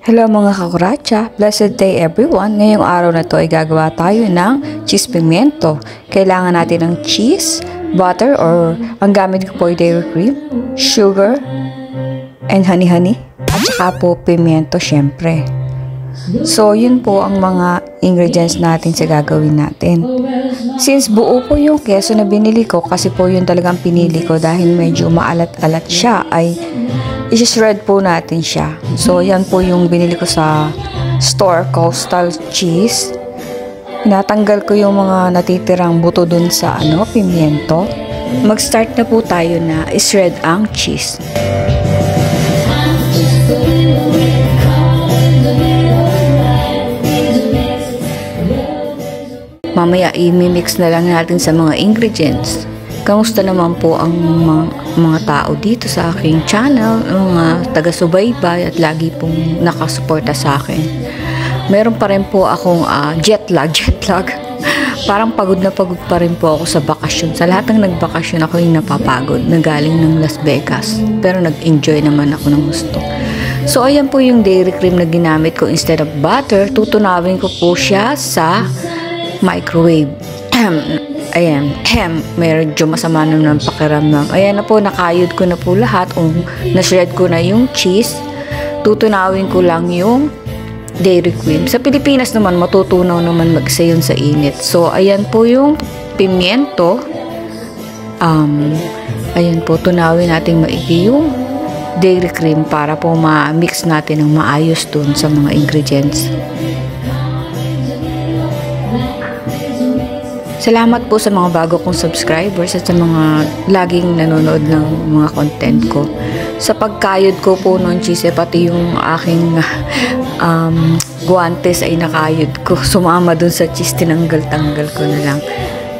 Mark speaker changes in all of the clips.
Speaker 1: Hello mga kakuratsa, blessed day everyone. Ngayong araw na to ay gagawa tayo ng cheese pimiento. Kailangan natin ng cheese, butter, or ang gamit ko po ay dairy cream, sugar, and honey, at saka po pimiento syempre. So yun po ang mga ingredients natin sa gagawin natin. Since buo po yung keso na binili ko, kasi po yun talagang pinili ko dahil medyo maalat-alat siya, ay i-shred po natin siya. So, yan po yung binili ko sa store, Coastal Cheese. Natanggal ko yung mga natitirang buto dun sa pimiento. Mag-start na po tayo na i-shred ang cheese. Mamaya i-mix na lang natin sa mga ingredients. Kamusta naman po ang mga tao dito sa aking channel, mga taga-subaybay at lagi pong nakasuporta sa akin. Meron pa rin po akong jet lag. Parang pagod na pagod pa rin po ako sa bakasyon. Sa lahat ng nagbakasyon ako yung napapagod na galing ng Las Vegas. Pero nag-enjoy naman ako ng gusto. So ayan po yung dairy cream na ginamit ko instead of butter. Tutunawin ko po siya sa microwave. Ayan, medyo masama ng pakiramdam. Ayan na po, nakayod ko na po lahat. Na-shred ko na yung cheese. Tutunawin ko lang yung dairy cream. Sa Pilipinas naman, matutunaw naman mag-isa yun sa init. So, ayan po yung pimiento. Ayan po, tunawin natin maigi yung dairy cream para po ma-mix natin ng maayos dun sa mga ingredients. Salamat po sa mga bago kong subscribers at sa mga laging nanonood ng mga content ko. Sa pagkayod ko po ng cheese, pati yung aking guantes ay nakayod ko. Sumama dun sa cheese, tinanggal-tanggal ko na lang.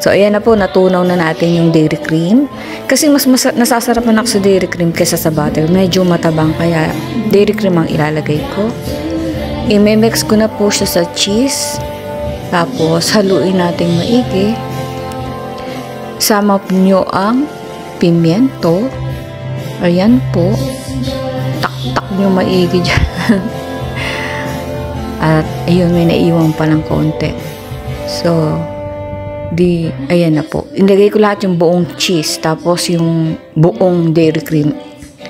Speaker 1: So, ayan na po, natunaw na natin yung dairy cream. Kasi mas nasasarapan ako sa dairy cream kaysa sa butter. Medyo matabang, kaya dairy cream ang ilalagay ko. I-mix ko na po siya sa cheese. Tapos, haluin natin maigi. Sama nyo ang pimiento. Ayan po. Tak-tak nyo maigi dyan. At, ayun, may naiwan pa ng konti. So, ayan na po. Ilagay ko lahat yung buong cheese. Tapos, yung buong dairy cream.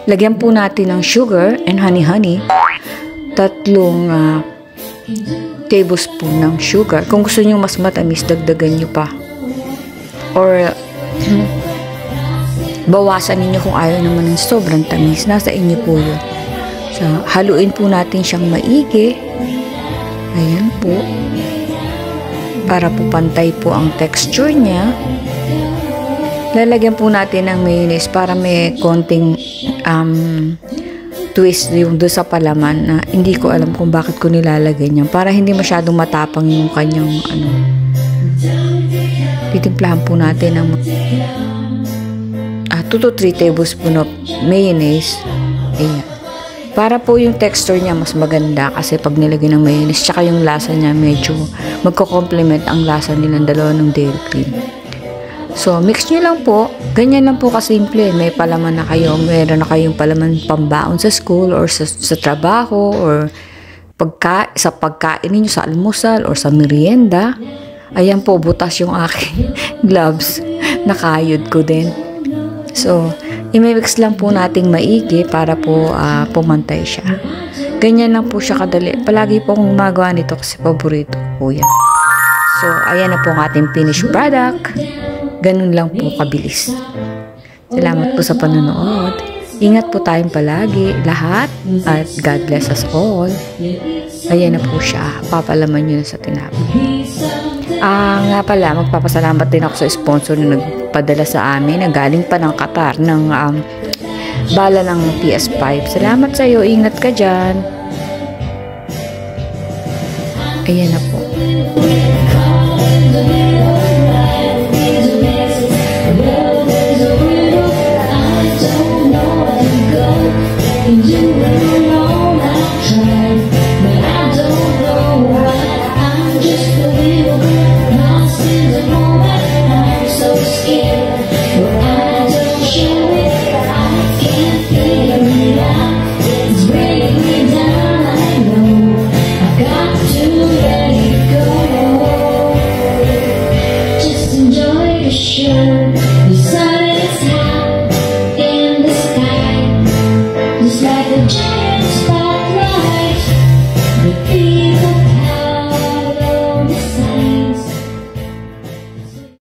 Speaker 1: Lagyan po natin ng sugar and honey. 3 tablespoon ng sugar. Kung gusto niyo mas matamis, dagdagan niyo pa. Or bawasan niyo kung ayaw naman ng sobrang tamis. Nasa inyo po yun. So, haluin po natin siyang maigi. Ayan po. Para po pantay po ang texture niya. Lalagyan po natin ng mayonnaise para may konting twist yung doon sa palaman na hindi ko alam kung bakit ko nilalagay niyan para hindi masyadong matapang yung kanyang titimplahan po natin ng 2 to 3 tablespoon of mayonnaise. Ayan. Para po yung texture niya mas maganda kasi pag nilagay ng mayonnaise tsaka yung lasa niya medyo magko-complement ang lasa nilang dalawa ng dairy cream. So, mix nyo lang po. Ganyan lang po kasimple. May palaman na kayo. Meron na kayong palaman pambaon sa school or sa trabaho or sa pagkain ninyo sa almusal or sa merienda. Ayan po, butas yung aking gloves. Nakayod ko din. So, i-mix lang po nating maigi para po pumantay siya. Ganyan lang po siya kadali. Palagi po akong gumagawa nito kasi paborito po yan. So, ayan na po ang ating finished product. Ganun lang po kabilis. Salamat po sa panonood. Ingat po tayong palagi, lahat. At God bless us all. Ayan na po siya. Papalaman nyo na sa tinapay. Nga pala, magpapasalamat din ako sa sponsor na nagpadala sa amin na galing pa ng Qatar ng bala ng PS5. Salamat sa iyo. Ingat ka dyan. Ayan na po.
Speaker 2: So scared, but I don't show it. I can't feel it. let it go. Just enjoy the show.